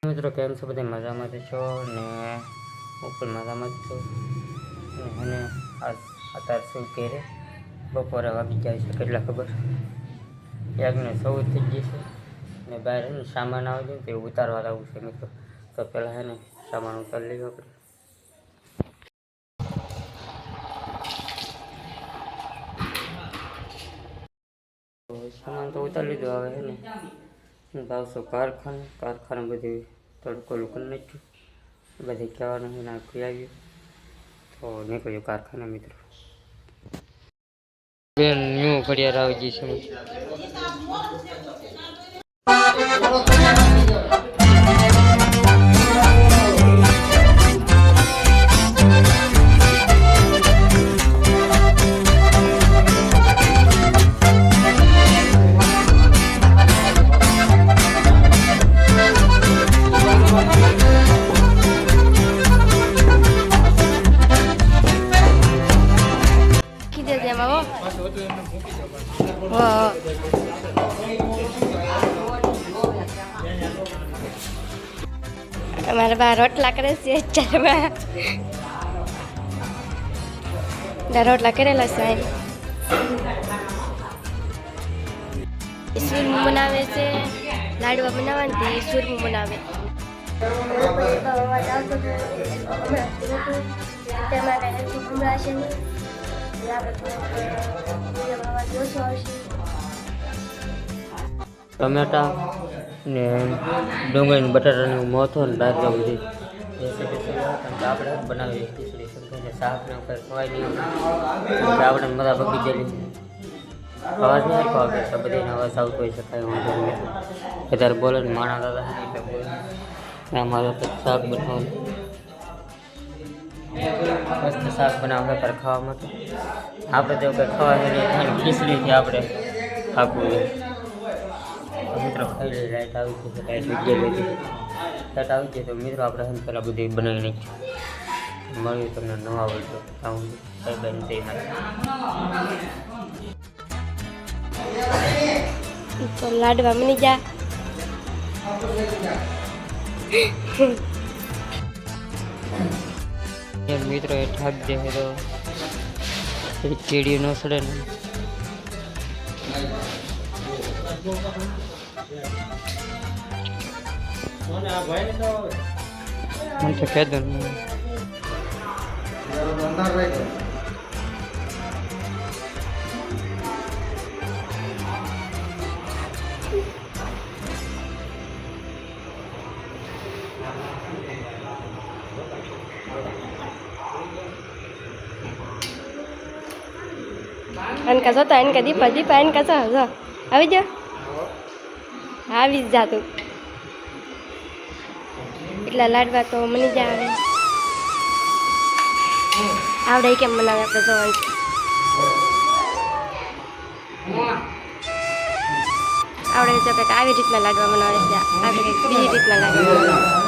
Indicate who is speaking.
Speaker 1: મિત્રો કેમ છો? બધા મજામાં છો ને હું પણ મજામાં જ છું અને અત્યારે શું કરે બપોરે વાગી જાય છે કેટલા ખબર 1:14 થઈ ગઈ છે ને બહાર સામાન આવે છે તે ઉતારવા લાવવું છે મિત્રો. તો પહેલાં હે ને સામાન ઉતારી લઈએ આપણે. સામાન તો ઉતારી લીધો. હવે હે ને ભાવશો કારખાને બધી તડકોલું કરી નાખ્યું, બધી કહેવાનું છે નાખી આવ્યું તો નીકળ્યું કારખાના મિત્રો. બેન ન્યૂ ઘડિયાળ આવી ગઈ છે.
Speaker 2: हमारे बाहर रोटला करे से रोटला करेला साहेब सूरमू बनावे से लाडवा बनावती सूरमू बनावे
Speaker 1: ટમેટા ને ડુંગળી બટાટાનું મોથો ને દાળ બધી આપણે બનાવીએ ખીચડી સમજાય શાક ને ખવાય નહીં આપણે બધા બગી ગયેલી અવાજ નહીં આવતો આવે તો બધાને અવાજ આવતો હોય છે કાંઈ વાંધો નહીં. અત્યારે બોલે ને માણા દાદા એટલે બોલે અમારે તો શાક બનાવવાનું મસ્ત શાક બનાવવા અત્યારે ખાવા માટે. આપણે તો કંઈ ખાવા નહીં ખીચડીથી આપણે આખું મિત્રો ખાઈ લઈએ. લાઈટ આવી ગઈ છે, લાઈટ ગયેલી હતી, લાઈટ આવી ગઈ તો મિત્રો આપણે હમ પહેલાં બધી બનાવી નાખીએ. મળ્યું તમને નવા આવડતો આવું કઈ બેન તે
Speaker 2: તો લાડવા બની જા
Speaker 1: મિત્રો એ ઠાક દે તો ચીડિયું ન સડે ને મને તો કહે દો
Speaker 2: અનકા જોતા અનકા દીપા અનકા જો આવી જા આવી જ જાતું એટલા લાડવા તો મની જા આવડે કેમ બનાવે આપણે જોવાનું આવડે જો કંઈક આવી રીતના લાડવા બનાવે છે, આપણે કંઈક બીજી રીતના લાડવા બનાવે.